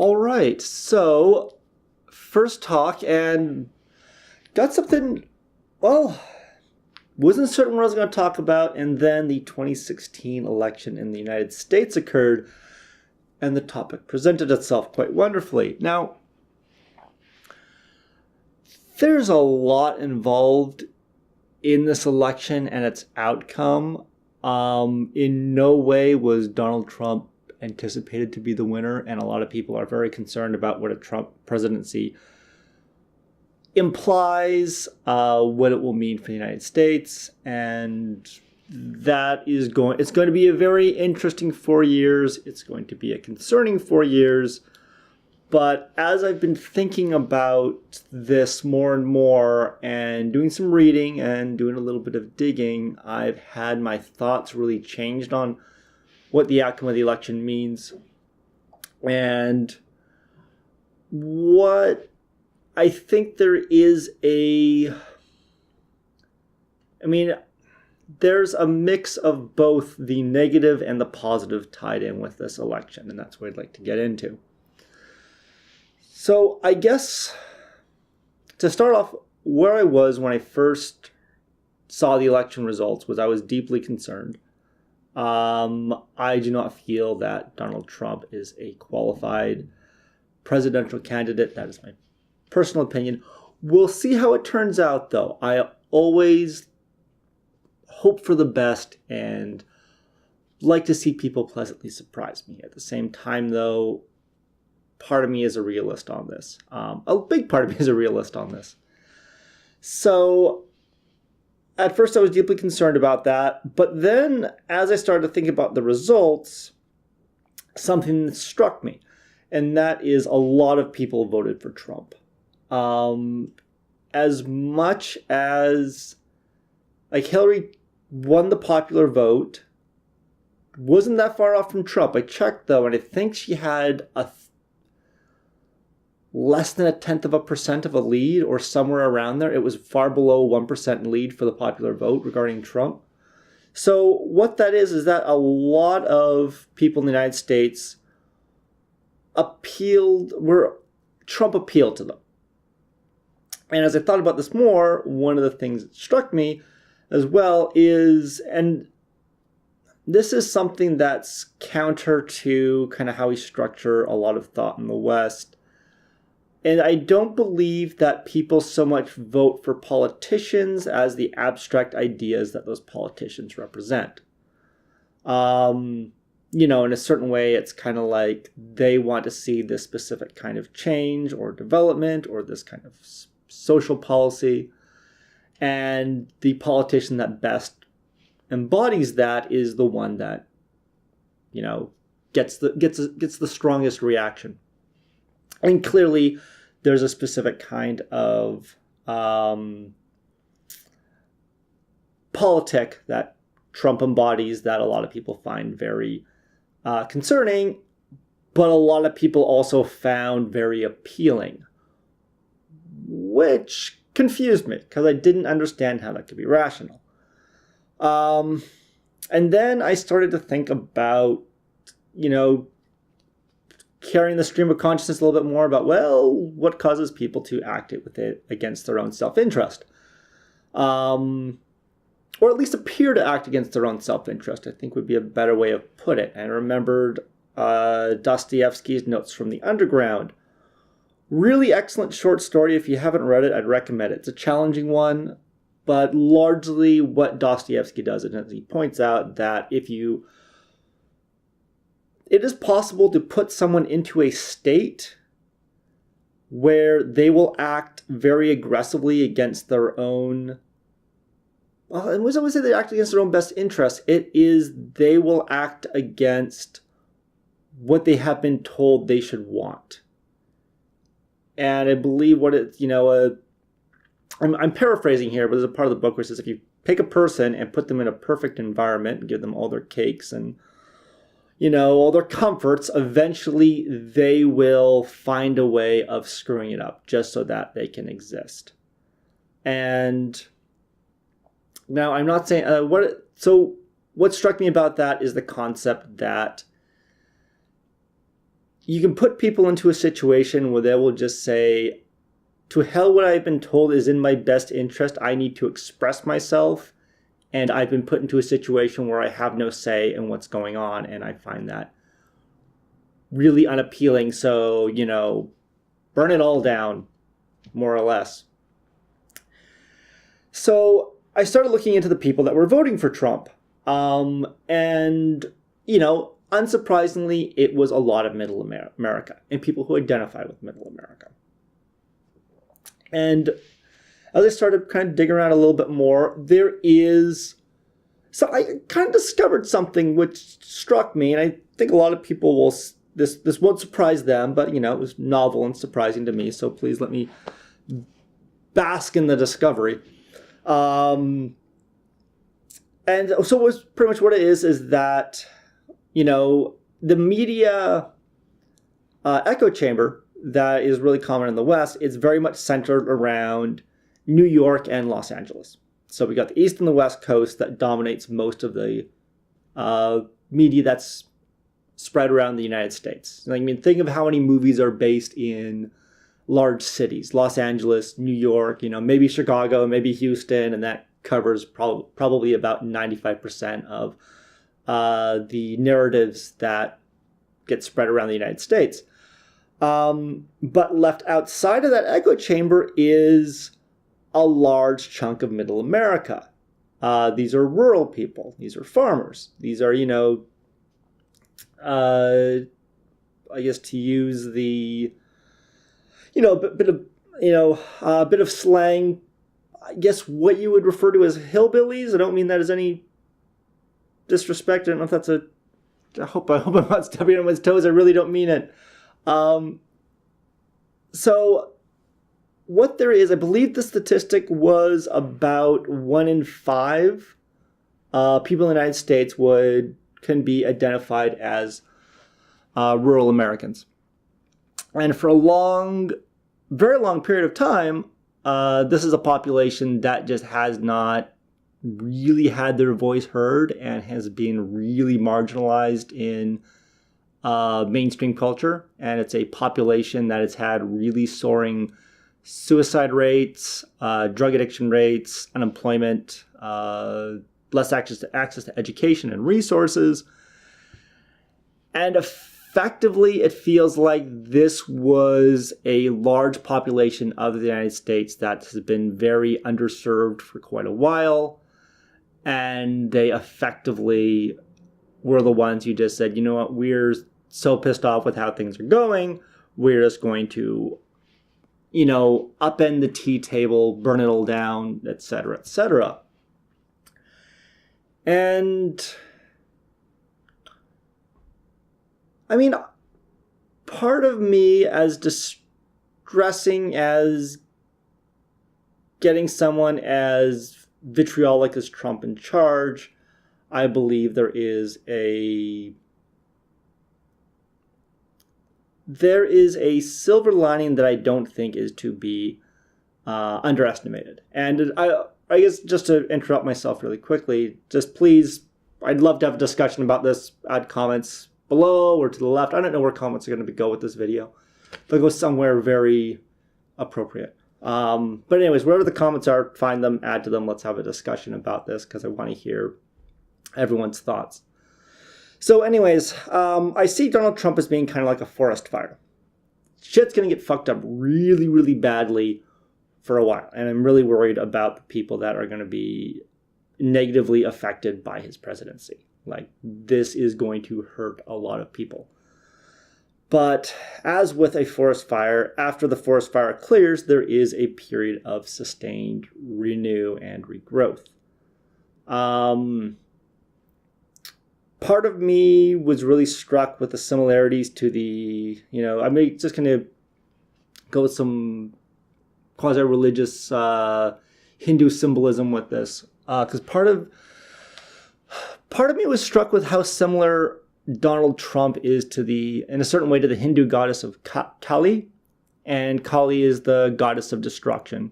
All right, so first talk, and got something, well, wasn't certain what I was going to talk about, and then the 2016 election in the United States occurred, and the topic presented itself quite wonderfully. Now, there's a lot involved in this election and its outcome. In no way was Donald Trump anticipated to be the winner, and a lot of people are very concerned about what a Trump presidency implies, what it will mean for the United States, and it's going to be a very interesting 4 years. It's going to be a concerning 4 years. But as I've been thinking about this more and more and doing some reading and doing a little bit of digging, I've had my thoughts really changed on what the outcome of the election means. And what I think there's a mix of both the negative and the positive tied in with this election, and that's what I'd like to get into. So I guess to start off, where I was when I first saw the election results was I was deeply concerned. I do not feel that Donald Trump is a qualified presidential candidate. That is my personal opinion. We'll see how it turns out, though. I always hope for the best and like to see people pleasantly surprise me. At the same time, though, part of me is a realist on this. A big part of me is a realist on this. So at first I was deeply concerned about that. But then as I started to think about the results, something struck me. And that is a lot of people voted for Trump. As much as Hillary won the popular vote, wasn't that far off from Trump. I checked though, and I think she had less than 0.1% of a lead, or somewhere around there. It was far below 1% lead for the popular vote regarding Trump. So what that is that a lot of people in the United States Trump appealed to them. And as I thought about this more, one of the things that struck me as well is, and this is something that's counter to kind of how we structure a lot of thought in the West. And I don't believe that people so much vote for politicians as the abstract ideas that those politicians represent. In a certain way, it's kind of like they want to see this specific kind of change or development or this kind of social policy. And the politician that best embodies that is the one that, gets the strongest reaction. And clearly, there's a specific kind of politic that Trump embodies that a lot of people find very concerning, but a lot of people also found very appealing, which confused me because I didn't understand how that could be rational. And then I started to think about, carrying the stream of consciousness a little bit more about, what causes people to act against their own self-interest? Or at least appear to act against their own self-interest, I think would be a better way of put it. And I remembered Dostoevsky's Notes from the Underground. Really excellent short story. If you haven't read it, I'd recommend it. It's a challenging one, but largely what Dostoevsky does is he points out that it is possible to put someone into a state where they will act very aggressively against their own, and we always say they act against their own best interests. It is they will act against what they have been told they should want. And I believe I'm paraphrasing here, but there's a part of the book where it says if you pick a person and put them in a perfect environment and give them all their cakes and all their comforts, eventually they will find a way of screwing it up just so that they can exist. And now I'm not saying what struck me about that is the concept that you can put people into a situation where they will just say, to hell what I've been told is in my best interest. I need to express myself. And I've been put into a situation where I have no say in what's going on. And I find that really unappealing. So, burn it all down, more or less. So I started looking into the people that were voting for Trump. And, unsurprisingly, it was a lot of Middle America and people who identify with Middle America. And as I started kind of digging around a little bit more, so I kind of discovered something which struck me, and I think a lot of people this won't surprise them, but, it was novel and surprising to me, so please let me bask in the discovery. And so it was pretty much what it is that, the media echo chamber that is really common in the West, it's very much centered around New York and Los Angeles. So we got the East and the West Coast that dominates most of the media that's spread around the United States. Think of how many movies are based in large cities, Los Angeles, New York, maybe Chicago, maybe Houston, and that covers probably about 95% of the narratives that get spread around the United States. But left outside of that echo chamber is a large chunk of Middle America. These are rural people. These are farmers. These are, I guess to use the, a bit of slang, I guess what you would refer to as hillbillies. I don't mean that as any disrespect. I don't know if that's I hope I'm not stepping on anyone's toes. I really don't mean it. So what there is, I believe the statistic was about 1 in 5 people in the United States can be identified as rural Americans. And for a very long period of time, this is a population that just has not really had their voice heard and has been really marginalized in mainstream culture. And it's a population that has had really soaring suicide rates, drug addiction rates, unemployment, less access to education and resources. And effectively, it feels like this was a large population of the United States that has been very underserved for quite a while. And they effectively were the ones who just said, you know what, we're so pissed off with how things are going. We're just going to, upend the tea table, burn it all down, etc., etc. And part of me, as distressing as getting someone as vitriolic as Trump in charge, I believe there is a silver lining that I don't think is to be underestimated. And I guess just to interrupt myself really quickly, just please, I'd love to have a discussion about this. Add comments below or to the left. I don't know where comments are going to go with this video. They'll go somewhere very appropriate. But anyways, wherever the comments are, find them, add to them. Let's have a discussion about this because I want to hear everyone's thoughts. So anyways, I see Donald Trump as being kind of like a forest fire. Shit's going to get fucked up really, really badly for a while. And I'm really worried about the people that are going to be negatively affected by his presidency. This is going to hurt a lot of people. But as with a forest fire, after the forest fire clears, there is a period of sustained renew and regrowth. Part of me was really struck with the similarities to the, I'm just going to go with some quasi-religious Hindu symbolism with this. Because part of me was struck with how similar Donald Trump is in a certain way, to the Hindu goddess of Kali. And Kali is the goddess of destruction.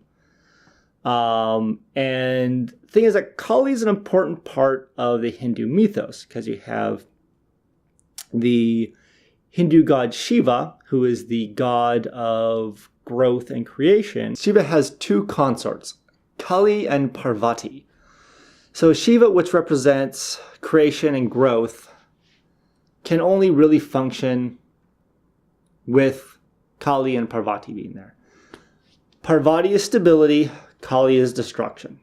And the thing is that Kali is an important part of the Hindu mythos, because you have the Hindu god Shiva, who is the god of growth and creation, Shiva has two consorts, Kali and Parvati. So Shiva, which represents creation and growth, can only really function with Kali and Parvati being there. Parvati is stability, Kali is destruction.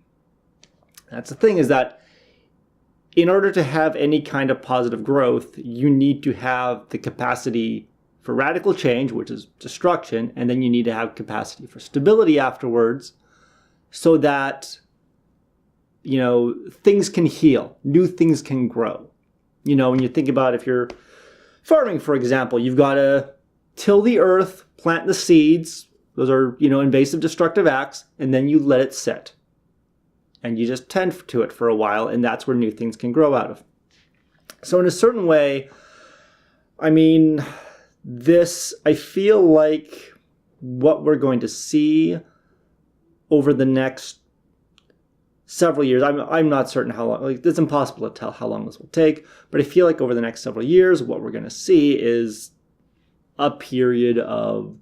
That's the thing, is that in order to have any kind of positive growth, you need to have the capacity for radical change, which is destruction, and then you need to have capacity for stability afterwards, so that, you know, things can heal, new things can grow. You know, when you think about, if you're farming, for example, you've got to till the earth, plant the seeds. Those are, you know, invasive, destructive acts, and then you let it sit. And you just tend to it for a while, and that's where new things can grow out of. So in a certain way, I mean, I feel like what we're going to see over the next several years, I'm not certain how long, like, it's impossible to tell how long this will take, but I feel like over the next several years, what we're going to see is a period of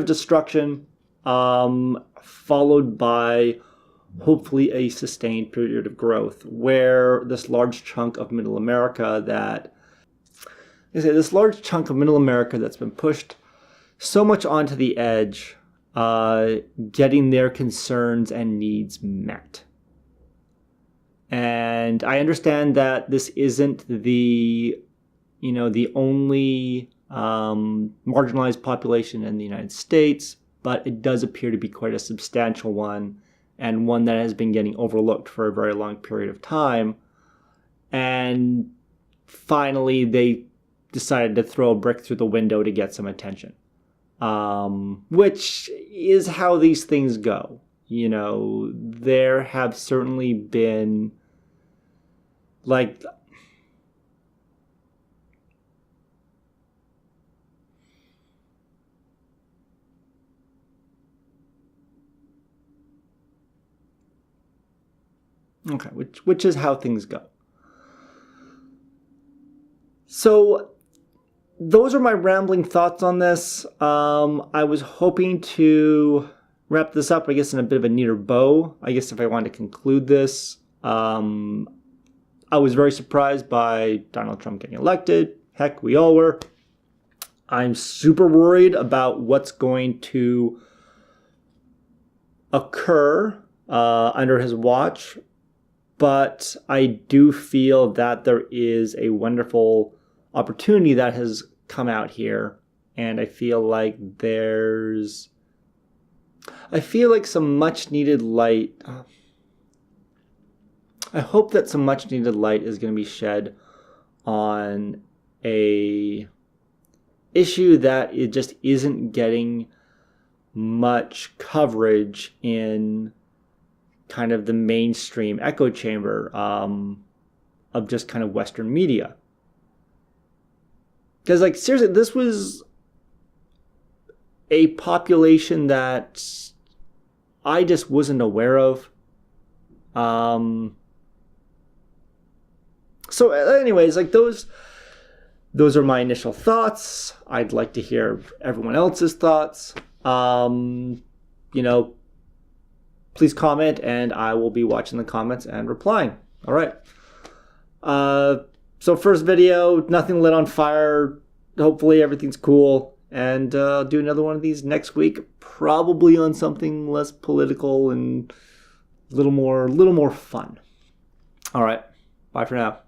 destruction, followed by hopefully a sustained period of growth, where this large chunk of Middle America that's been pushed so much onto the edge, getting their concerns and needs met. And I understand that this isn't the only marginalized population in the United States, but it does appear to be quite a substantial one, and one that has been getting overlooked for a very long period of time. And finally, they decided to throw a brick through the window to get some attention, which is how these things go. You know, there have certainly been, like, okay, which is how things go. So those are my rambling thoughts on this. I was hoping to wrap this up, I guess, in a bit of a neater bow. I guess if I wanted to conclude this, I was very surprised by Donald Trump getting elected. Heck, we all were. I'm super worried about what's going to occur under his watch. But I do feel that there is a wonderful opportunity that has come out here. And I feel like some much needed light. I hope that some much needed light is going to be shed on a issue that it just isn't getting much coverage in kind of the mainstream echo chamber of just kind of Western media. Because, like, seriously, this was a population that I just wasn't aware of. So anyways, like, those are my initial thoughts. I'd like to hear everyone else's thoughts. Please comment, and I will be watching the comments and replying. All right. So first video, nothing lit on fire. Hopefully everything's cool. And I'll do another one of these next week, probably on something less political and a little more fun. All right. Bye for now.